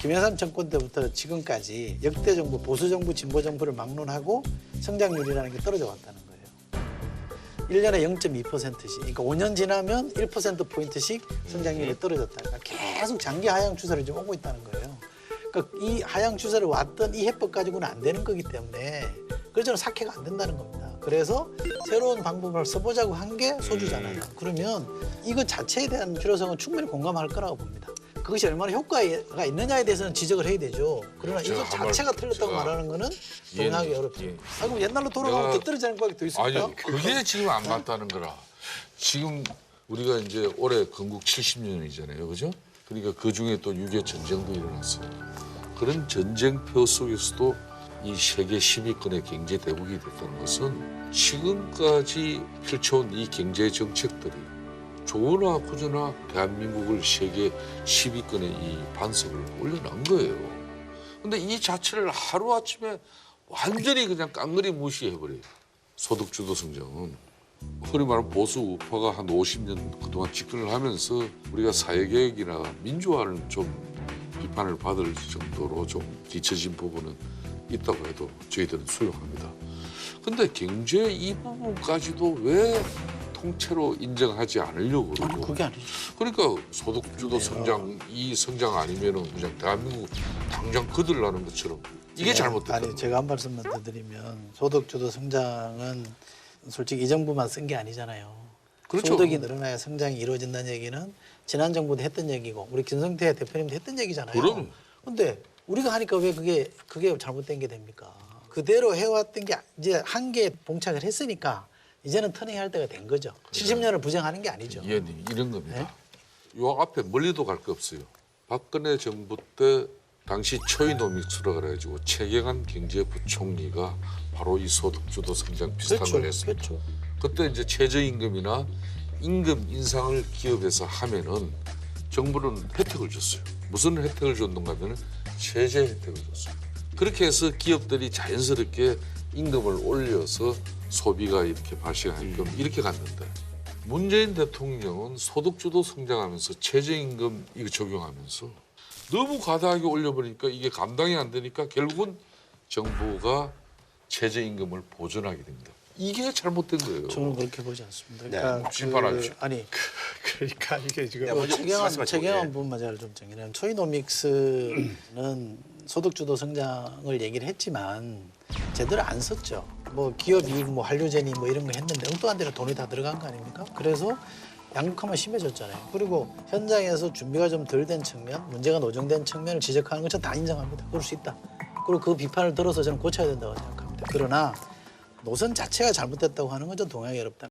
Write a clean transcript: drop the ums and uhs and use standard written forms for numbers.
김영삼 정권 때부터 지금까지 역대 정부, 보수 정부, 진보 정부를 막론하고 성장률이라는 게 떨어져 왔다는 거예요. 1년에 0.2%씩, 그러니까 5년 지나면 1%포인트씩 성장률이 떨어졌다. 그러니까 계속 장기 하향 추세를 좀 오고 있다는 거예요. 그러니까 이 하향 추세를 왔던 이 해법 가지고는 안 되는 거기 때문에 그래서 저는 사케가 안 된다는 겁니다. 그래서 새로운 방법을 써보자고 한 게 소주잖아요. 그러면 이것 자체에 대한 필요성은 충분히 공감할 거라고 봅니다. 그것이 얼마나 효과가 있느냐에 대해서는 지적을 해야 되죠. 그러나 제가 이것 한 자체가 말- 틀렸다고 제가 말하는 거는 동의하기 어렵죠. 예. 아, 그럼 옛날로 돌아가면 내가- 더 떨어지는 거밖에 더 있을까요? 아니 그게 지금 안 맞다는 거라. 지금 우리가 이제 올해 건국 70년이잖아요, 그죠? 그러니까 그 중에 또 6.25 전쟁도 일어났어요. 그런 전쟁표 속에서도 이 세계 10위권의 경제 대국이 됐다는 것은 지금까지 펼쳐온 이 경제 정책들이 좋으나 그저나 대한민국을 세계 10위권의 이 반석을 올려놓은 거예요. 근데 이 자체를 하루아침에 완전히 그냥 깡그리 무시해버려요. 소득주도 성장은. 흔히 말하면 보수 우파가 한 50년 그동안 집권을 하면서 우리가 사회개혁이나 민주화를 좀 비판을 받을 정도로 좀 뒤처진 부분은 있다고 해도 저희들은 수용합니다. 근데 경제 이 부분까지도 왜 통째로 인정하지 않으려고 그러고. 그게 아니죠. 그러니까 소득주도 성장, 이 성장 아니면은 그냥 대한민국 당장 거들라는 것처럼 이게 잘못됐다. 아니, 제가 한 말씀만 더 드리면 소득주도 성장은 솔직히 이 정부만 쓴 게 아니잖아요. 그렇죠. 소득이 늘어나야 성장이 이루어진다는 얘기는 지난 정부도 했던 얘기고 우리 김성태 대표님도 했던 얘기잖아요. 그럼. 근데 우리가 하니까 왜 그게 잘못된 게 됩니까? 그대로 해왔던 게 이제 한계에 봉착을 했으니까 이제는 터닝할 때가 된 거죠. 70년을 부정하는 게 아니죠. 의원님 이런 겁니다. 네? 요 앞에 멀리도 갈 거 없어요. 박근혜 정부 때 당시 초이노믹스라 그래가지고 최경환 경제부총리가 바로 이 소득주도 성장 비슷한 그렇죠. 걸 했습니다. 그렇죠. 그때 이제 최저임금이나 임금 인상을 기업에서 하면은 정부는 혜택을 줬어요. 무슨 혜택을 줬는가 하면은 세제 혜택을 줬어요. 그렇게 해서 기업들이 자연스럽게 임금을 올려서 소비가 이렇게 발생하게끔 이렇게 갔는데 문재인 대통령은 소득주도 성장하면서 최저임금 이거 적용하면서 너무 과다하게 올려버리니까 이게 감당이 안 되니까 결국은 정부가 최저임금을 보존하게 됩니다. 이게 잘못된 거예요. 저는 그렇게 보지 않습니다. 네, 그러니까 심판하십시오. 아니 그러니까 이게 지금 최경환 부분만 제가 좀 정리하면 초이노믹스는 소득주도 성장을 얘기를 했지만 제대로 안 썼죠. 뭐 기업 이익, 뭐 한류제니 뭐 이런 거 했는데 엉뚱한 데로 돈이 다 들어간 거 아닙니까? 그래서 양극화만 심해졌잖아요. 그리고 현장에서 준비가 좀 덜 된 측면, 문제가 노정된 측면을 지적하는 건 저는 다 인정합니다. 그럴 수 있다. 그리고 그 비판을 들어서 저는 고쳐야 된다고 생각합니다. 그러나 노선 자체가 잘못됐다고 하는 건 좀 동의하기 어렵다.